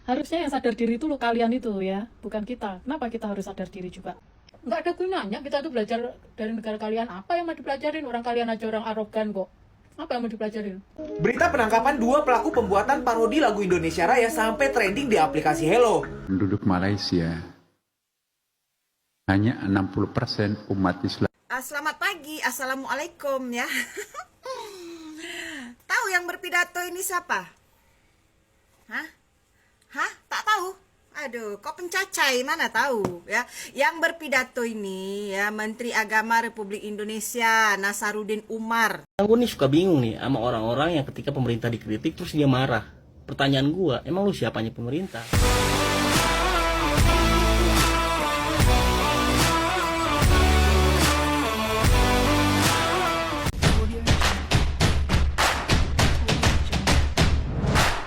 Harusnya yang sadar diri itu lo kalian itu ya, bukan kita. Kenapa kita harus sadar diri juga? Nggak ada gunanya kita tuh belajar dari negara kalian. Apa yang mau dipelajarin? Orang kalian aja orang arogan kok. Apa yang mau dipelajarin? Berita penangkapan dua pelaku pembuatan parodi lagu Indonesia Raya sampai trending di aplikasi Hello. Penduduk Malaysia hanya 60% umat Islam. Selamat pagi, assalamualaikum ya. Tahu yang berpidato ini siapa? Hah? Hah? Tak tahu? Aduh, kok pencacai, mana tahu ya. Yang berpidato ini ya Menteri Agama Republik Indonesia Nasaruddin Umar. Gue nih suka bingung nih sama orang-orang yang ketika pemerintah dikritik terus dia marah. Pertanyaan gue, emang lu siapanya pemerintah?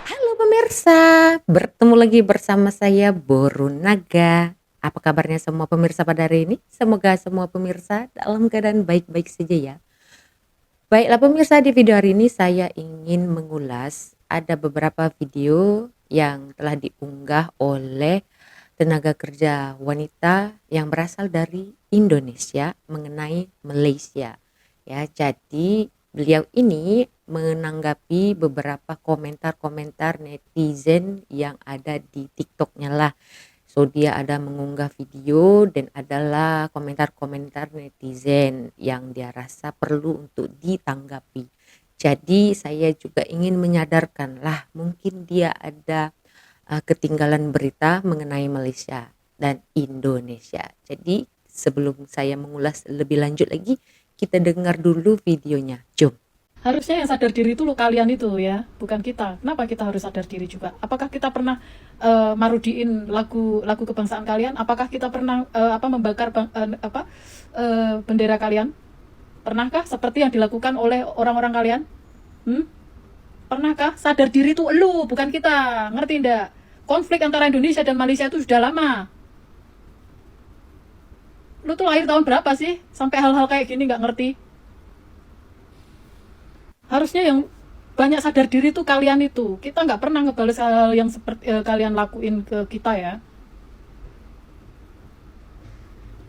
Halo pemirsa, bertemu lagi bersama saya Boru Naga. Apa kabarnya semua pemirsa pada hari ini? Semoga semua pemirsa dalam keadaan baik-baik saja ya. Baiklah pemirsa, di video hari ini saya ingin mengulas ada beberapa video yang telah diunggah oleh tenaga kerja wanita yang berasal dari Indonesia mengenai Malaysia. Ya, jadi beliau ini menanggapi beberapa komentar-komentar netizen yang ada di TikToknya lah. So dia ada mengunggah video dan adalah komentar-komentar netizen yang dia rasa perlu untuk ditanggapi. Jadi saya juga ingin menyadarkan lah mungkin dia ada ketinggalan berita mengenai Malaysia dan Indonesia. Jadi sebelum saya mengulas lebih lanjut lagi, kita dengar dulu videonya. Jom. Harusnya yang sadar diri itu lo kalian itu ya, bukan kita. Kenapa kita harus sadar diri juga? Apakah kita pernah marudiin lagu kebangsaan kalian? Apakah kita pernah membakar bendera kalian? Pernahkah seperti yang dilakukan oleh orang-orang kalian? Pernahkah? Sadar diri itu lu, bukan kita. Ngerti ndak? Konflik antara Indonesia dan Malaysia itu sudah lama. Lu tuh lahir tahun berapa sih? Sampai hal-hal kayak gini nggak ngerti. Harusnya yang banyak sadar diri tuh kalian itu. Kita nggak pernah ngebales hal yang seperti kalian lakuin ke kita ya.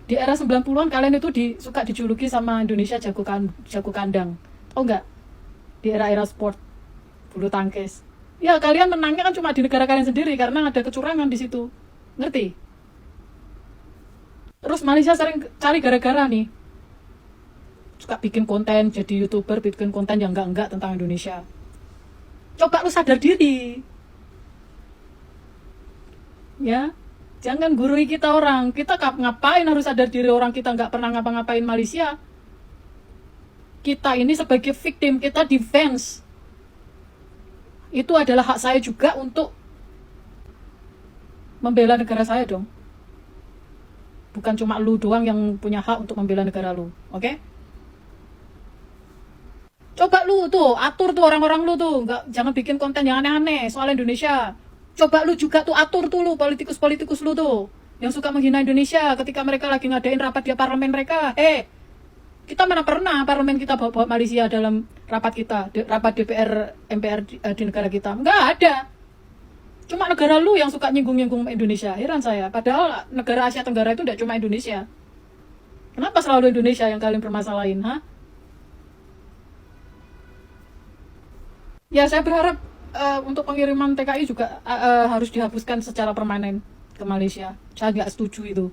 Di era 90-an kalian itu suka dijuluki sama Indonesia jago kandang. Tahu nggak? Di era-era sport bulu tangkis. Ya kalian menangnya kan cuma di negara kalian sendiri karena ada kecurangan di situ. Ngerti? Terus Malaysia sering cari gara-gara nih. Suka bikin konten, jadi YouTuber, bikin konten yang enggak tentang Indonesia. Coba lu sadar diri. Ya, jangan gurui kita orang. Kita ngapain harus sadar diri orang kita nggak pernah ngapa-ngapain Malaysia. Kita ini sebagai victim, kita defense. Itu adalah hak saya juga untuk membela negara saya dong. Bukan cuma lu doang yang punya hak untuk membela negara lu, oke? Coba lu tuh atur tuh orang-orang lu tuh, jangan bikin konten yang aneh-aneh soal Indonesia. Coba lu juga tuh atur tuh lu politikus-politikus lu tuh yang suka menghina Indonesia ketika mereka lagi ngadain rapat di parlemen mereka. Kita mana pernah parlemen kita bawa Malaysia dalam rapat kita, rapat DPR MPR di negara kita? Nggak ada. Cuma negara lu yang suka nyinggung-nyinggung Indonesia. Heran saya. Padahal negara Asia Tenggara itu tidak cuma Indonesia. Kenapa selalu Indonesia yang kalian permasalahin, ha? Ya saya berharap untuk pengiriman TKI juga harus dihapuskan secara permanen ke Malaysia. Saya nggak setuju itu.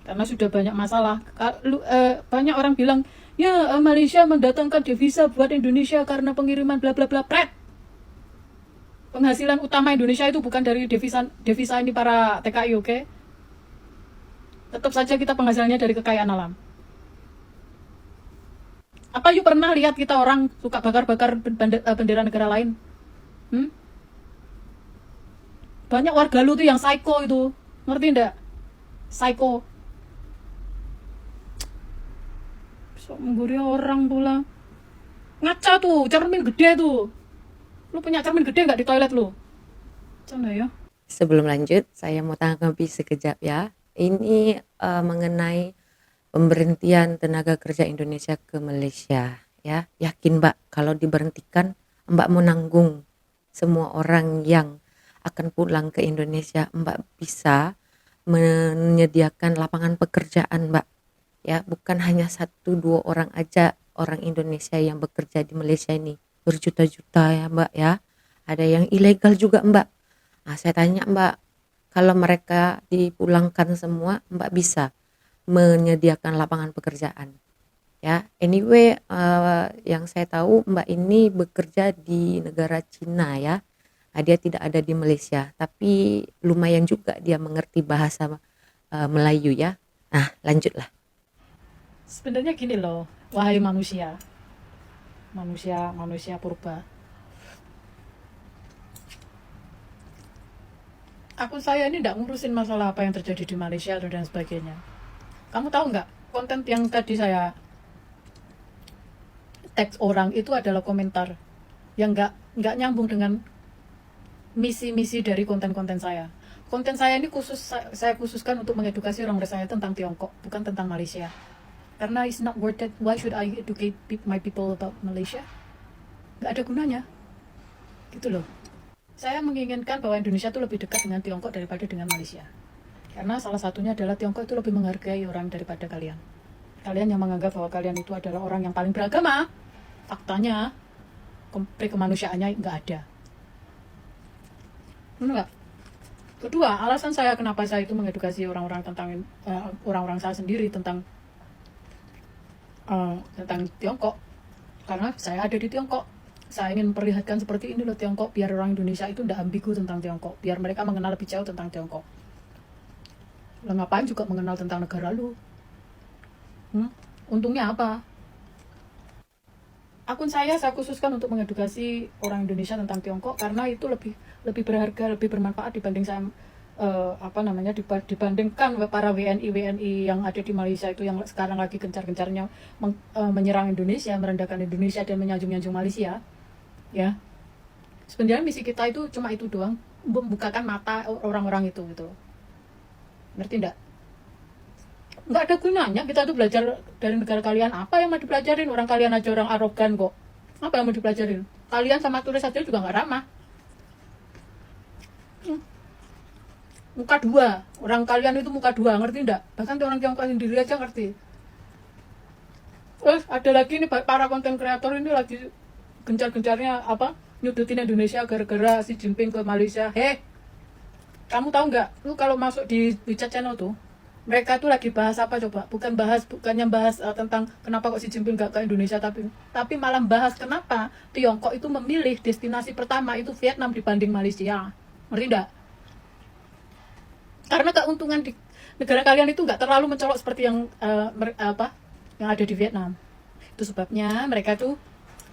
Karena sudah banyak masalah. Banyak orang bilang, ya Malaysia mendatangkan devisa buat Indonesia karena pengiriman bla bla bla. Pret. Penghasilan utama Indonesia itu bukan dari devisa ini para TKI, oke? Tetap saja kita penghasilannya dari kekayaan alam. Apa you pernah lihat kita orang suka bakar-bakar bendera negara lain? Banyak warga lu tuh yang psycho itu. Ngerti ndak? Psycho. So, mengguri orang pula. Ngaca tuh, cermin gede tuh. Lu punya cermin gede nggak di toilet lu? Canda ya. Sebelum lanjut, saya mau tanggapi sekejap ya. Ini mengenai pemberhentian tenaga kerja Indonesia ke Malaysia ya. Yakin Mbak kalau diberhentikan Mbak mau nanggung semua orang yang akan pulang ke Indonesia, Mbak bisa menyediakan lapangan pekerjaan, Mbak. Ya, bukan hanya 1-2 orang aja orang Indonesia yang bekerja di Malaysia ini, berjuta-juta ya, Mbak ya. Ada yang ilegal juga, Mbak. Nah, saya tanya, Mbak, kalau mereka dipulangkan semua, Mbak bisa menyediakan lapangan pekerjaan. Ya, anyway, yang saya tahu Mbak ini bekerja di negara Cina ya. Dia tidak ada di Malaysia, tapi lumayan juga dia mengerti bahasa Melayu ya. Nah, lanjutlah. Sebenarnya gini loh, wahai manusia purba. Saya ini tidak ngurusin masalah apa yang terjadi di Malaysia dan sebagainya. Kamu tahu nggak, konten yang tadi saya teks orang itu adalah komentar yang nggak nyambung dengan misi-misi dari konten-konten saya. Konten saya ini saya khususkan untuk mengedukasi orang saya tentang Tiongkok, bukan tentang Malaysia. Karena it's not worth it. Why should I educate my people about Malaysia? Nggak ada gunanya. Gitu loh. Saya menginginkan bahwa Indonesia itu lebih dekat dengan Tiongkok daripada dengan Malaysia. Karena salah satunya adalah Tiongkok itu lebih menghargai orang daripada kalian. Kalian yang menganggap bahwa kalian itu adalah orang yang paling beragama, faktanya kemanusiaannya nggak ada. Enggak. Kedua, alasan saya kenapa saya itu mengedukasi orang-orang tentang orang-orang saya sendiri tentang Tiongkok, karena saya ada di Tiongkok. Saya ingin memperlihatkan seperti ini loh Tiongkok, biar orang Indonesia itu tidak ambigu tentang Tiongkok, biar mereka mengenal lebih jauh tentang Tiongkok. Lah ngapain juga mengenal tentang negara lu? Untungnya apa? Akun saya khususkan untuk mengedukasi orang Indonesia tentang Tiongkok karena itu lebih berharga, lebih bermanfaat dibanding saya dibandingkan para WNI yang ada di Malaysia itu yang sekarang lagi gencar-gencarnya menyerang Indonesia, merendahkan Indonesia dan menyanjung-nyanjung Malaysia. Ya. Sebenarnya misi kita itu cuma itu doang, membukakan mata orang-orang itu gitu. Ngerti enggak? Nggak ada gunanya kita tuh belajar dari negara kalian. Apa yang mau dipelajarin? Orang kalian aja orang arogan kok. Apa yang mau dipelajarin? Kalian sama turis aja juga nggak ramah. Muka dua. Orang kalian itu muka dua, ngerti enggak? Bahkan orang Tiongkok sendiri aja ngerti. Terus ada lagi nih para konten kreator ini lagi gencar-gencarnya nyudutin Indonesia gara-gara Xi Jinping ke Malaysia. Kamu tahu nggak? Lu kalau masuk di WeChat channel tuh, mereka tuh lagi bahas apa coba? Bukannya bahas tentang kenapa kok Xi Jinping gak ke Indonesia, tapi malah bahas kenapa Tiongkok itu memilih destinasi pertama itu Vietnam dibanding Malaysia. Ngerti enggak? Karena keuntungan di negara kalian itu nggak terlalu mencolok seperti yang ada di Vietnam. Itu sebabnya mereka tuh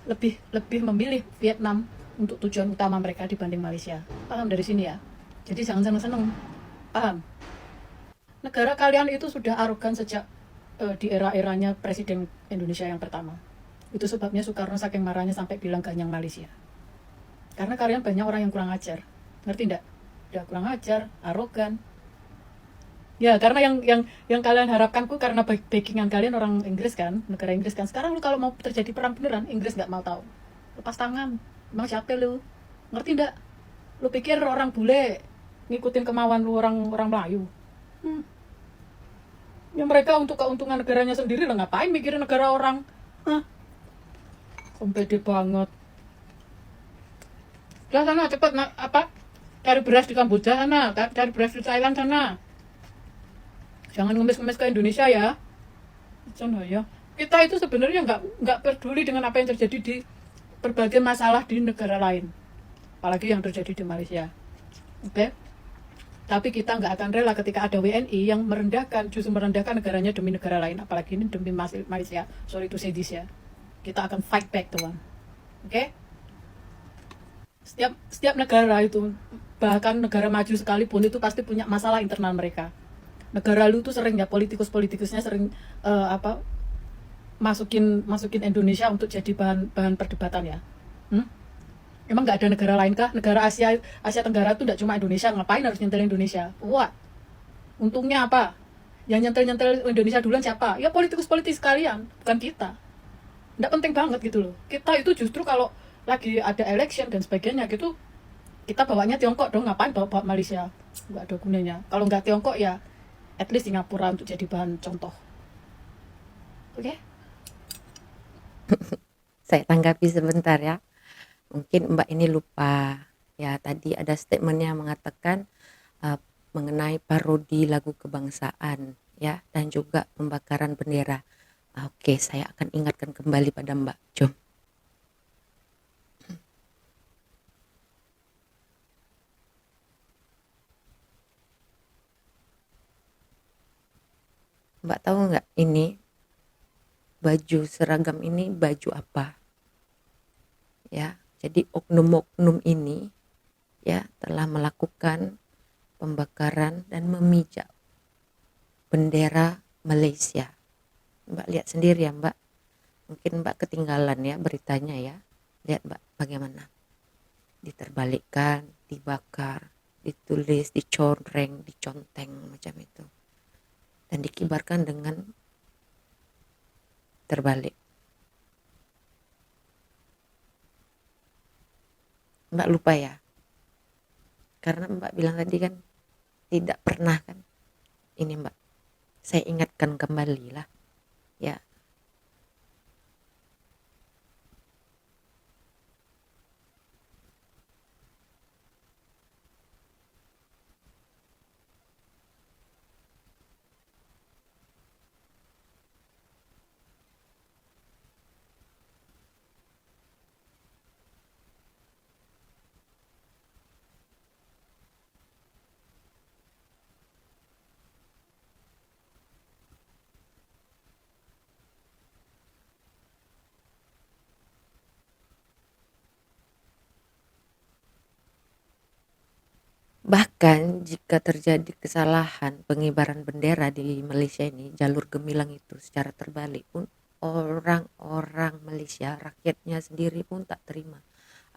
lebih memilih Vietnam untuk tujuan utama mereka dibanding Malaysia. Paham dari sini ya? Jadi jangan seneng-seneng. Paham? Negara kalian itu sudah arogan sejak di era-eranya Presiden Indonesia yang pertama. Itu sebabnya Soekarno saking marahnya sampai bilang ganyang Malaysia. Karena kalian banyak orang yang kurang ajar. Ngerti enggak? Udah kurang ajar, arogan. Ya, karena yang kalian harapkan karena backingan kalian orang Inggris kan, negara Inggris kan. Sekarang lu kalau mau terjadi perang beneran, Inggris nggak mau tahu. Lepas tangan. Emang siapa lu? Ngerti enggak? Lu pikir orang bule ngikutin kemauan lu orang Melayu? Ya mereka untuk keuntungan negaranya sendiri lah, ngapain mikirin negara orang? Pede banget. Udah sana cepet cari beras di Kamboja sana, cari beras di Thailand sana. Jangan ngemis-ngemis ke Indonesia ya. Sana ya. Kita itu sebenarnya nggak peduli dengan apa yang terjadi di berbagai masalah di negara lain, apalagi yang terjadi di Malaysia. Oke? Tapi kita nggak akan rela ketika ada WNI yang justru merendahkan negaranya demi negara lain, apalagi ini demi Malaysia. Sorry to say this ya. Kita akan fight back tuan. Oke? Setiap negara itu, bahkan negara maju sekalipun itu pasti punya masalah internal mereka. Negara lu tuh sering ya politikusnya sering masukin Indonesia untuk jadi bahan perdebatan ya. Emang nggak ada negara lain kah? Negara Asia Tenggara tuh nggak cuma Indonesia, ngapain harus nyentel Indonesia? Wah, untungnya apa? Yang nyentel Indonesia duluan siapa? Ya politikus kalian, bukan kita. Nggak penting banget gitu loh. Kita itu justru kalau lagi ada election dan sebagainya gitu, kita bawanya Tiongkok dong, ngapain bawa Malaysia, nggak ada gunanya. Kalau nggak Tiongkok ya at least Singapura untuk jadi bahan contoh. Oke. Saya tanggapi sebentar ya. Mungkin Mbak ini lupa ya, tadi ada statementnya mengatakan mengenai parodi lagu kebangsaan ya, dan juga pembakaran bendera. Oke, saya akan ingatkan kembali pada Mbak. Jom. Mbak tahu nggak ini baju seragam ini baju apa? Ya, jadi oknum-oknum ini ya telah melakukan pembakaran dan memijak bendera Malaysia. Mbak lihat sendiri ya Mbak. Mungkin Mbak ketinggalan ya beritanya ya. Lihat Mbak bagaimana. Diterbalikkan, dibakar, ditulis, dicoreng, diconteng macam itu. Dan dikibarkan dengan terbalik. Mbak lupa ya. Karena Mbak bilang tadi kan tidak pernah kan. Ini Mbak, saya ingatkan kembali lah. Ya. Bahkan jika terjadi kesalahan pengibaran bendera di Malaysia ini, jalur gemilang itu secara terbalik pun orang-orang Malaysia, rakyatnya sendiri pun tak terima.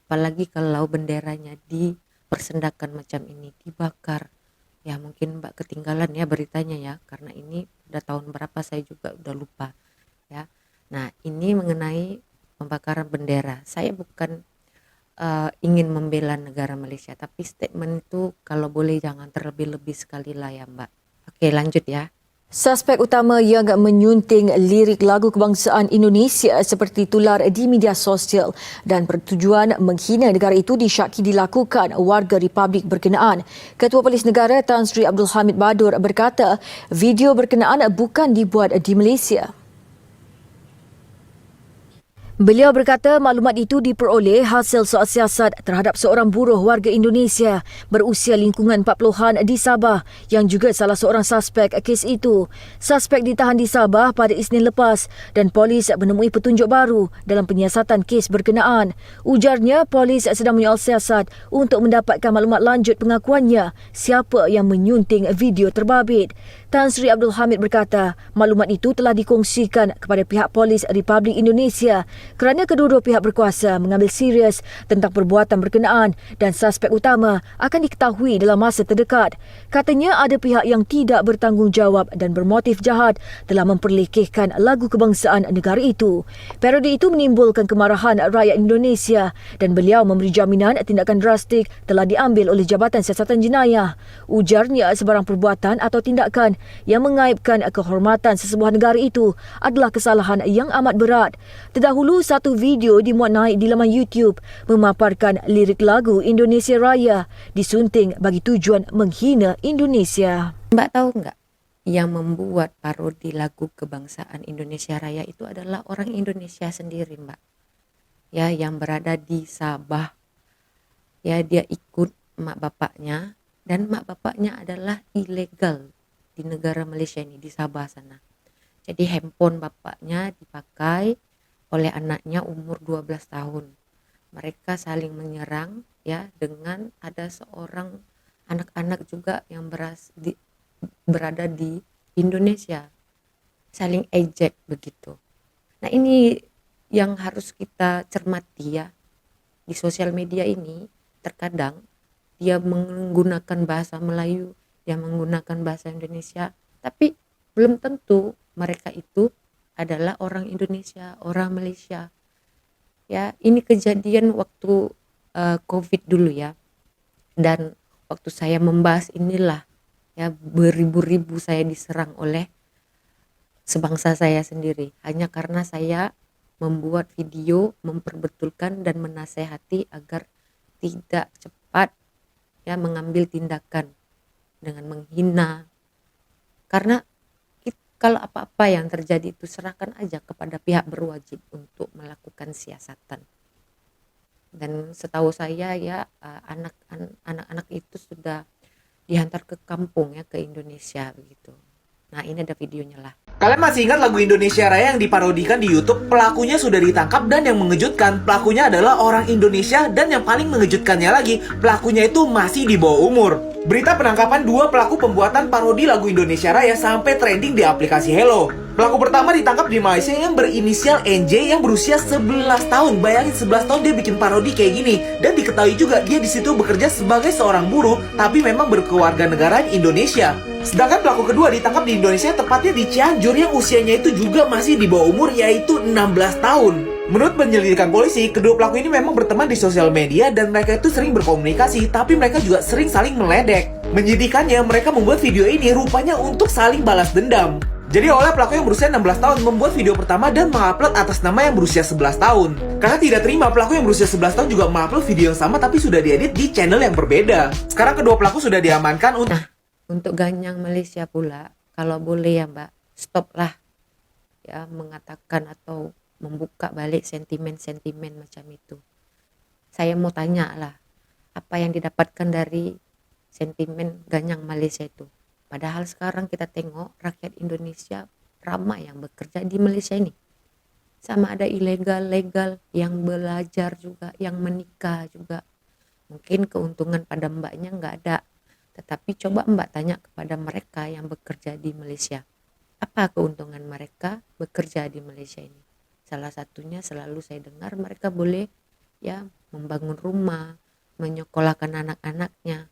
Apalagi kalau benderanya dipersendakan macam ini, dibakar. Ya mungkin Mbak ketinggalan ya beritanya ya, karena ini udah tahun berapa saya juga udah lupa ya. Nah ini mengenai pembakaran bendera. Saya bukan ingin membela negara Malaysia, tapi statement itu kalau boleh jangan terlebih-lebih sekali lah ya Mbak. Oke lanjut ya. Suspek utama yang menyunting lirik lagu kebangsaan Indonesia seperti tular di media sosial dan bertujuan menghina negara itu disyaki dilakukan warga Republik berkenaan. Ketua Polis Negara Tan Sri Abdul Hamid Badur berkata video berkenaan bukan dibuat di Malaysia. Beliau berkata maklumat itu diperoleh hasil soal siasat terhadap seorang buruh warga Indonesia berusia lingkungan 40-an di Sabah yang juga salah seorang suspek kes itu. Suspek ditahan di Sabah pada Isnin lepas dan polis menemui petunjuk baru dalam penyiasatan kes berkenaan. Ujarnya polis sedang menyoal siasat untuk mendapatkan maklumat lanjut pengakuannya siapa yang menyunting video terbabit. Tan Sri Abdul Hamid berkata maklumat itu telah dikongsikan kepada pihak polis Republik Indonesia kerana kedua-dua pihak berkuasa mengambil serius tentang perbuatan berkenaan dan suspek utama akan diketahui dalam masa terdekat. Katanya ada pihak yang tidak bertanggungjawab dan bermotif jahat telah memperlekehkan lagu kebangsaan negara itu. Parodi itu menimbulkan kemarahan rakyat Indonesia dan beliau memberi jaminan tindakan drastik telah diambil oleh Jabatan Siasatan Jenayah. Ujarnya sebarang perbuatan atau tindakan yang mengaibkan kehormatan sesebuah negara itu adalah kesalahan yang amat berat. Terdahulu satu video dimuat naik di laman YouTube memaparkan lirik lagu Indonesia Raya disunting bagi tujuan menghina Indonesia. Mbak tahu nggak yang membuat parodi lagu kebangsaan Indonesia Raya itu adalah orang Indonesia sendiri Mbak. Ya yang berada di Sabah. Ya dia ikut mak bapaknya dan mak bapaknya adalah ilegal di negara Malaysia ini, di Sabah sana. Jadi handphone bapaknya dipakai oleh anaknya umur 12 tahun. Mereka saling menyerang ya dengan ada seorang anak-anak juga yang berada di Indonesia. Saling ejek begitu. Nah ini yang harus kita cermati ya. Di sosial media ini terkadang dia menggunakan bahasa Melayu, dia menggunakan bahasa Indonesia, tapi belum tentu mereka itu adalah orang Indonesia, orang Malaysia. Ya, ini kejadian waktu COVID dulu ya. Dan waktu saya membahas inilah ya beribu-ribu saya diserang oleh sebangsa saya sendiri hanya karena saya membuat video memperbetulkan dan menasehati agar tidak cepat ya mengambil tindakan dengan menghina, karena kalau apa-apa yang terjadi itu serahkan aja kepada pihak berwajib untuk melakukan siasatan. Dan setahu saya ya anak-anak itu sudah dihantar ke kampung ya, ke Indonesia begitu. Nah ini ada videonya lah. Kalian masih ingat lagu Indonesia Raya yang diparodikan di YouTube? Pelakunya sudah ditangkap dan yang mengejutkan, pelakunya adalah orang Indonesia dan yang paling mengejutkannya lagi, pelakunya itu masih di bawah umur. Berita penangkapan dua pelaku pembuatan parodi lagu Indonesia Raya sampai trending di aplikasi Hello. Pelaku pertama ditangkap di Malaysia yang berinisial NJ yang berusia 11 tahun. Bayangin 11 tahun dia bikin parodi kayak gini. Dan diketahui juga dia di situ bekerja sebagai seorang buruh tapi memang berkewarganegaraan Indonesia. Sedangkan pelaku kedua ditangkap di Indonesia tepatnya di Cianjur yang usianya itu juga masih di bawah umur yaitu 16 tahun. Menurut penyelidikan polisi, kedua pelaku ini memang berteman di sosial media dan mereka itu sering berkomunikasi, tapi mereka juga sering saling meledek. Menyedihkannya, mereka membuat video ini rupanya untuk saling balas dendam. Jadi oleh pelaku yang berusia 16 tahun membuat video pertama dan mengupload atas nama yang berusia 11 tahun. Karena tidak terima, pelaku yang berusia 11 tahun juga mengupload video yang sama tapi sudah diedit di channel yang berbeda. Sekarang kedua pelaku sudah diamankan untuk... Nah, untuk ganyang Malaysia pula, kalau boleh ya Mbak, stop lah ya mengatakan atau membuka balik sentimen-sentimen macam itu. Saya mau tanya lah, apa yang didapatkan dari sentimen ganyang Malaysia itu? Padahal sekarang kita tengok rakyat Indonesia ramai yang bekerja di Malaysia ini. Sama ada ilegal, legal, yang belajar juga, yang menikah juga. Mungkin keuntungan pada mbaknya nggak ada. Tetapi coba mbak tanya kepada mereka yang bekerja di Malaysia. Apa keuntungan mereka bekerja di Malaysia ini? Salah satunya selalu saya dengar mereka boleh ya membangun rumah, menyekolahkan anak-anaknya,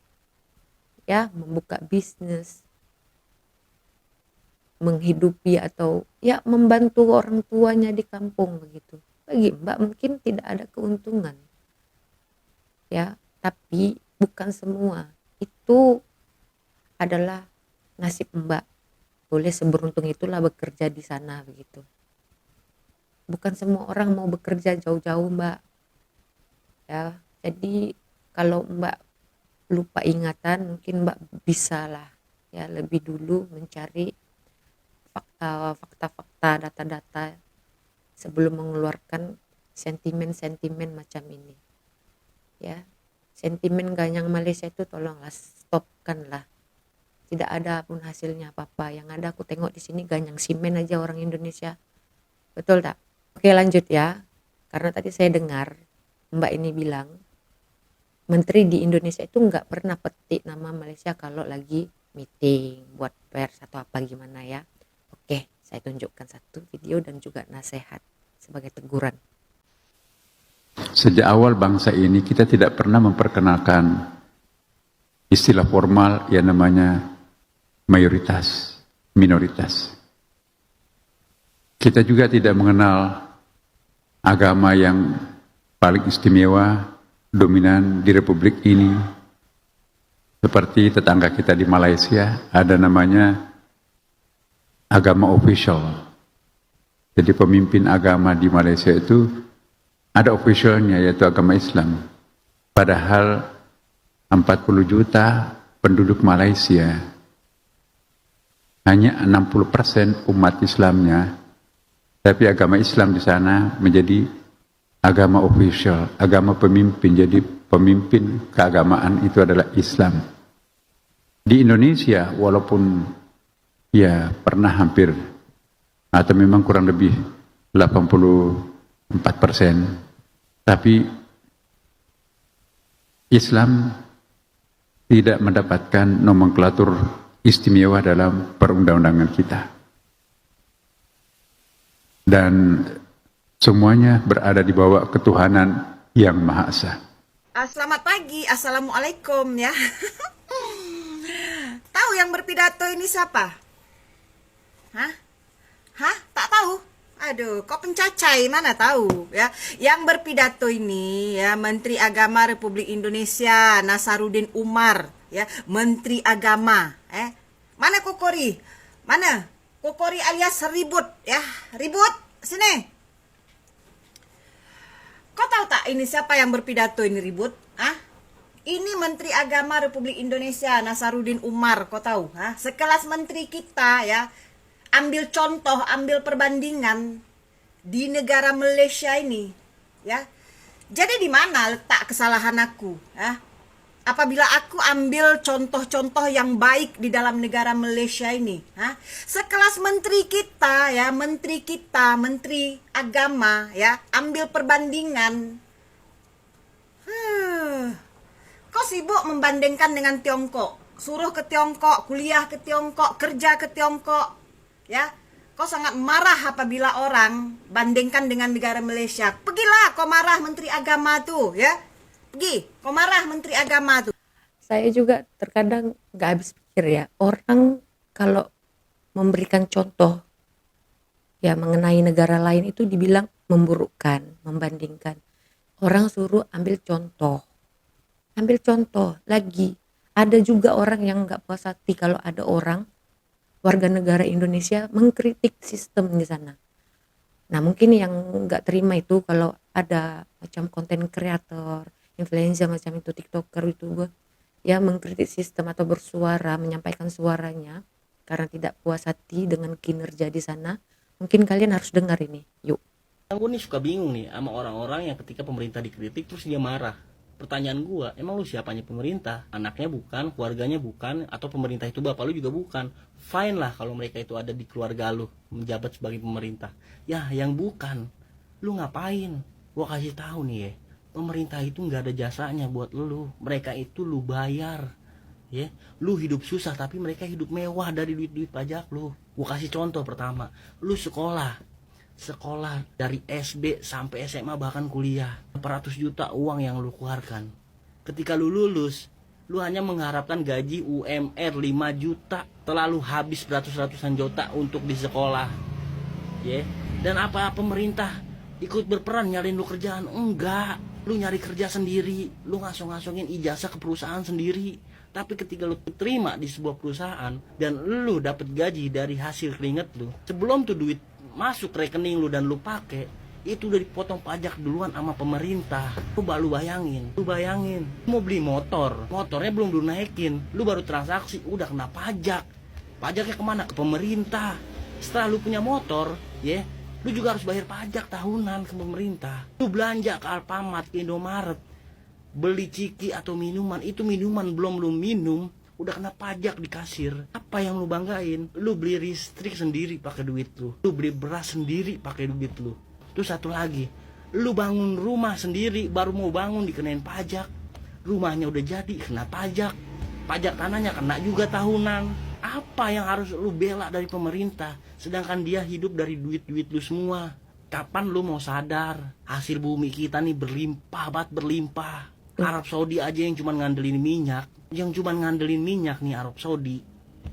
ya membuka bisnis, menghidupi atau ya membantu orang tuanya di kampung begitu. Bagi mbak mungkin tidak ada keuntungan. Ya, tapi bukan semua. Itu adalah nasib mbak. Boleh seberuntung itulah bekerja di sana begitu. Bukan semua orang mau bekerja jauh-jauh mbak. Ya, jadi kalau mbak lupa ingatan mungkin mbak bisa lah ya lebih dulu mencari fakta-fakta, data-data sebelum mengeluarkan sentimen-sentimen macam ini. Ya, sentimen ganyang Malaysia itu tolonglah stopkan lah. Tidak ada pun hasilnya apa-apa. Yang ada aku tengok di sini ganyang simen aja orang Indonesia. Betul tak? Oke lanjut ya. Karena tadi saya dengar Mbak ini bilang menteri di Indonesia itu nggak pernah petik nama Malaysia kalau lagi meeting, buat pers atau apa gimana ya. Oke, saya tunjukkan satu video dan juga nasihat sebagai teguran. Sejak awal bangsa ini kita tidak pernah memperkenalkan istilah formal yang namanya mayoritas, minoritas. Kita juga tidak mengenal agama yang paling istimewa, dominan di Republik ini. Seperti tetangga kita di Malaysia, ada namanya agama official. Jadi pemimpin agama di Malaysia itu ada officialnya, yaitu agama Islam. Padahal 40 juta penduduk Malaysia, hanya 60% umat Islamnya, tapi agama Islam di sana menjadi agama official, agama pemimpin. Jadi pemimpin keagamaan itu adalah Islam. Di Indonesia walaupun ya pernah hampir atau memang kurang lebih 84%, tapi Islam tidak mendapatkan nomenklatur istimewa dalam perundang-undangan kita. Dan semuanya berada di bawah ketuhanan yang Maha Esa. Selamat pagi, assalamualaikum ya. Tahu yang berpidato ini siapa? Hah? Tak tahu? Aduh, kok pencacai mana tahu ya. Yang berpidato ini ya Menteri Agama Republik Indonesia Nasaruddin Umar ya, Menteri Agama. Mana Kokori? Mana? Kokori alias ribut ya. Ribut sini. Kau tahu tak ini siapa yang berpidato ini ribut? Ini Menteri Agama Republik Indonesia Nasaruddin Umar, kau tahu? Sekelas menteri kita ya. Ambil contoh, ambil perbandingan di negara Malaysia ini, ya. Jadi di mana letak kesalahan aku, ya? Apabila aku ambil contoh-contoh yang baik di dalam negara Malaysia ini, sekelas menteri kita, ya, menteri agama, ya, ambil perbandingan. Kau sibuk membandingkan dengan Tiongkok, suruh ke Tiongkok, kuliah ke Tiongkok, kerja ke Tiongkok. Ya, kau sangat marah apabila orang bandingkan dengan negara Malaysia. Pergilah kau marah Menteri Agama tuh, ya. Pergi, kau marah Menteri Agama tuh. Saya juga terkadang nggak habis pikir ya, orang kalau memberikan contoh ya mengenai negara lain itu dibilang memburukkan, membandingkan. Orang suruh ambil contoh lagi. Ada juga orang yang nggak puas hati kalau ada orang warga negara Indonesia mengkritik sistem di sana. Nah mungkin yang nggak terima itu kalau ada macam konten kreator, influencer macam itu, tiktoker itu ya mengkritik sistem atau bersuara, menyampaikan suaranya karena tidak puas hati dengan kinerja di sana. Mungkin kalian harus dengar ini, yuk. Gue nih suka bingung nih sama orang-orang yang ketika pemerintah dikritik terus dia marah. Pertanyaan gua, emang lu siapanya pemerintah? Anaknya bukan, keluarganya bukan, atau pemerintah itu bapak lu juga bukan. Fine lah kalau mereka itu ada di keluarga lu, menjabat sebagai pemerintah. Ya, yang bukan, lu ngapain? Gua kasih tahu nih ya, pemerintah itu nggak ada jasanya buat lu. Mereka itu lu bayar, ya. Lu hidup susah tapi mereka hidup mewah dari duit-duit pajak lu. Gua kasih contoh pertama, lu sekolah dari SD sampai SMA bahkan kuliah, 400 juta uang yang lu keluarkan. Ketika lu lulus, lu hanya mengharapkan gaji UMR 5 juta, terlalu habis beratus-ratusan juta untuk di sekolah, ya. Dan apa pemerintah ikut berperan nyariin lu kerjaan? Enggak, lu nyari kerja sendiri, lu ngasong-ngasongin ijazah ke perusahaan sendiri. Tapi ketika lu terima di sebuah perusahaan dan lu dapat gaji dari hasil keringet lu, sebelum tuh duit masuk rekening lu dan lu pakai, itu udah dipotong pajak duluan sama pemerintah. Lu bayangin, mau beli motornya belum lu naikin, lu baru transaksi udah kena pajak. Pajaknya kemana? Ke pemerintah. Setelah lu punya motor, ya, lu juga harus bayar pajak tahunan ke pemerintah. Lu belanja ke Alfamart, ke Indomaret, beli ciki atau minuman, itu minuman belum lu minum udah kena pajak di kasir. Apa yang lu banggain? Lu beli listrik sendiri pakai duit lu beli beras sendiri pakai duit lu. Terus satu lagi, lu bangun rumah sendiri, baru mau bangun dikenain pajak. Rumahnya udah jadi kena pajak tanahnya kena juga tahunan. Apa yang harus lu bela dari pemerintah, sedangkan dia hidup dari duit lu semua? Kapan lu mau sadar hasil bumi kita nih berlimpah. Arab Saudi aja yang cuma ngandelin minyak nih, Arab Saudi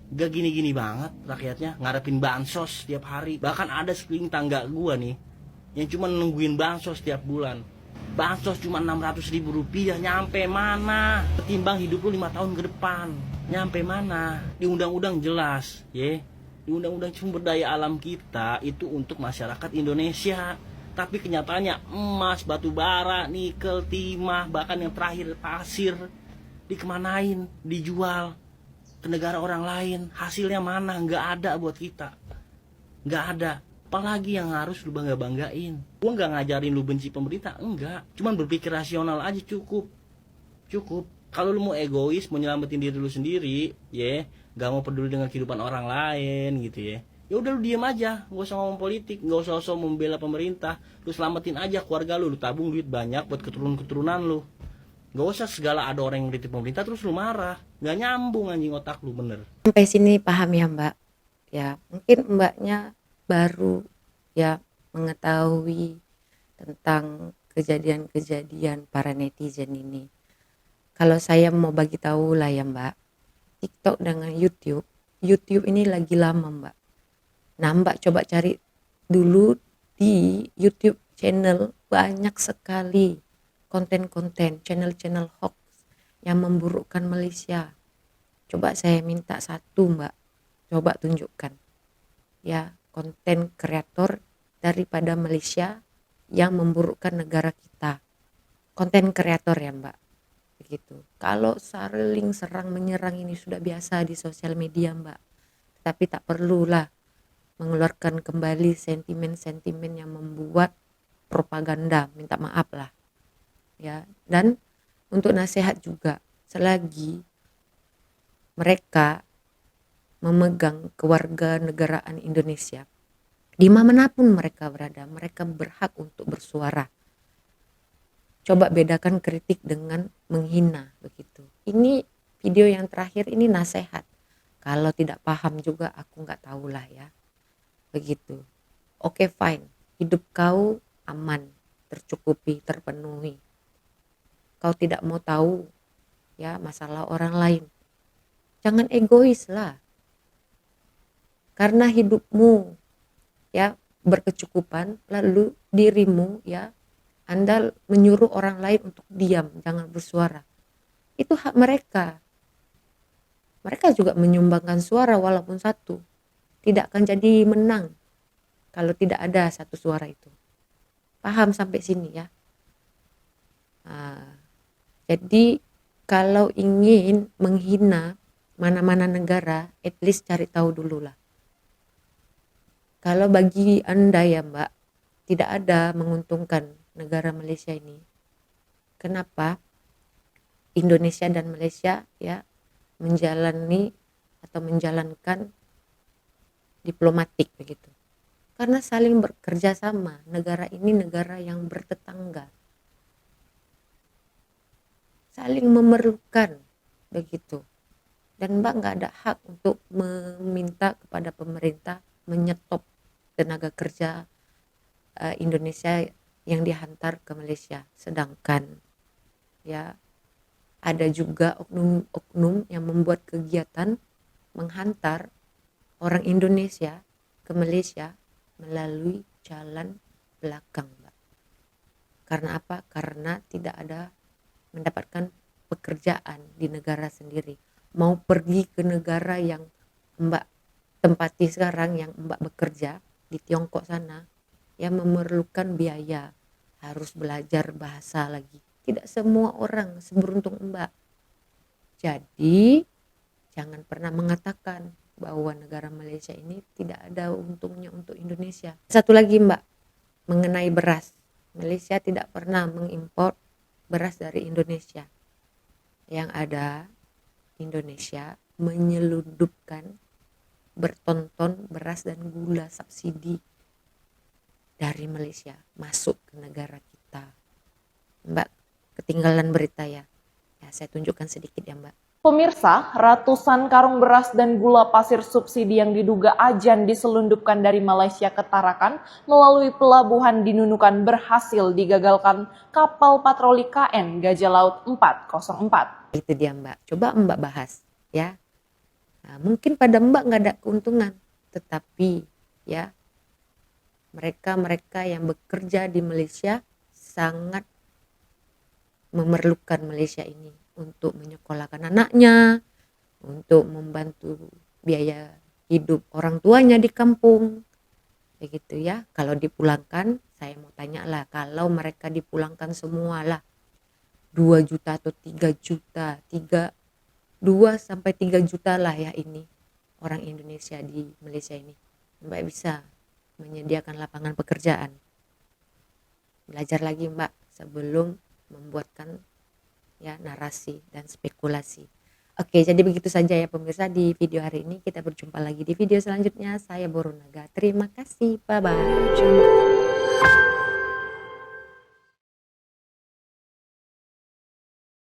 gak gini-gini banget rakyatnya, ngarepin bansos tiap hari. Bahkan ada sekeliling tangga gua nih yang cuma nungguin bansos tiap bulan. Bansos cuma 600.000 rupiah, nyampe mana? Ketimbang hidup lu 5 tahun ke depan, nyampe mana? Di undang-undang jelas, ya. Di undang-undang sumber daya alam kita itu untuk masyarakat Indonesia. Tapi kenyataannya emas, batu bara, nikel, timah, bahkan yang terakhir pasir dikemanain, dijual ke negara orang lain. Hasilnya mana? Nggak ada buat kita, nggak ada. Apalagi yang harus lu banggain? Gua nggak ngajarin lu benci pemerintah, enggak. Cuman berpikir rasional aja cukup. Kalau lu mau egois, mau nyelamatin diri lu sendiri, ya, nggak mau peduli dengan kehidupan orang lain gitu ya. Ya udah lu diem aja, nggak usah ngomong politik, nggak usah membela pemerintah. Lu selamatin aja keluarga lu tabung duit banyak buat keturunan lu. Nggak usah segala ada orang yang kritik pemerintah terus lu marah, nggak nyambung anjing otak lu, bener. Sampai sini paham ya Mbak? Ya mungkin Mbaknya baru ya mengetahui tentang kejadian-kejadian para netizen ini. Kalau saya mau bagi tahu lah ya Mbak, TikTok dengan YouTube ini lagi lama Mbak. Nah Mbak coba cari dulu di YouTube channel banyak sekali konten-konten, channel-channel hoax yang memburukkan Malaysia. Coba saya minta satu Mbak, coba tunjukkan ya konten kreator daripada Malaysia yang memburukkan negara kita. Konten kreator ya Mbak, begitu. Kalau saling serang menyerang ini sudah biasa di sosial media Mbak, tapi tak perlulah mengeluarkan kembali sentimen-sentimen yang membuat propaganda, minta maaf lah ya. Dan untuk nasihat juga, selagi mereka memegang kewarganegaraan Indonesia, di manapun mereka berada, mereka berhak untuk bersuara. Coba bedakan kritik dengan menghina, begitu. Ini video yang terakhir ini nasihat. Kalau tidak paham juga aku nggak tahulah ya, begitu. Oke, fine, hidup kau aman, tercukupi, terpenuhi. Kau tidak mau tahu ya masalah orang lain, jangan egois lah. Karena hidupmu ya berkecukupan, lalu dirimu ya Anda menyuruh orang lain untuk diam, jangan bersuara. Itu hak mereka. Mereka juga menyumbangkan suara walaupun satu. Tidak akan jadi menang kalau tidak ada satu suara itu. Paham sampai sini ya? Jadi kalau ingin menghina mana-mana negara, at least cari tahu dulu lah. Kalau bagi Anda ya Mbak, tidak ada menguntungkan negara Malaysia ini. Kenapa? Indonesia dan Malaysia ya menjalani atau menjalankan diplomatik begitu. Karena saling bekerja sama, negara ini negara yang bertetangga. Saling memerlukan begitu. Dan Mbak nggak ada hak untuk meminta kepada pemerintah menyetop tenaga kerja Indonesia yang dihantar ke Malaysia. Sedangkan ya ada juga oknum-oknum yang membuat kegiatan menghantar orang Indonesia ke Malaysia melalui jalan belakang, Mbak. Karena apa? Karena tidak ada mendapatkan pekerjaan di negara sendiri. Mau pergi ke negara yang Mbak tempati sekarang, yang Mbak bekerja di Tiongkok sana, yang memerlukan biaya, harus belajar bahasa lagi. Tidak semua orang seberuntung Mbak. Jadi jangan pernah mengatakan bahwa negara Malaysia ini tidak ada untungnya untuk Indonesia. Satu lagi Mbak, mengenai beras. Malaysia tidak pernah mengimpor beras dari Indonesia. Yang ada Indonesia menyelundupkan bertonton beras dan gula subsidi dari Malaysia masuk ke negara kita. Mbak ketinggalan berita ya. Ya saya tunjukkan sedikit ya Mbak. Pemirsa, ratusan karung beras dan gula pasir subsidi yang diduga ajan diselundupkan dari Malaysia ke Tarakan melalui pelabuhan di Nunukan berhasil digagalkan kapal patroli KN Gajah Laut 404. Itu dia Mbak, coba Mbak bahas ya. Nah, mungkin pada Mbak nggak ada keuntungan, tetapi ya mereka yang bekerja di Malaysia sangat memerlukan Malaysia ini untuk menyekolahkan anaknya, untuk membantu biaya hidup orang tuanya di kampung, begitu ya. Kalau dipulangkan, saya mau tanya lah, kalau mereka dipulangkan semua lah 2 juta atau 3 juta, 2 sampai 3 juta lah ya ini orang Indonesia di Malaysia ini, Mbak bisa menyediakan lapangan pekerjaan. Belajar lagi Mbak sebelum membuatkan ya narasi dan spekulasi. Oke, jadi begitu saja ya pemirsa di video hari ini. Kita berjumpa lagi di video selanjutnya. Saya Borunaga. Terima kasih. Bye bye.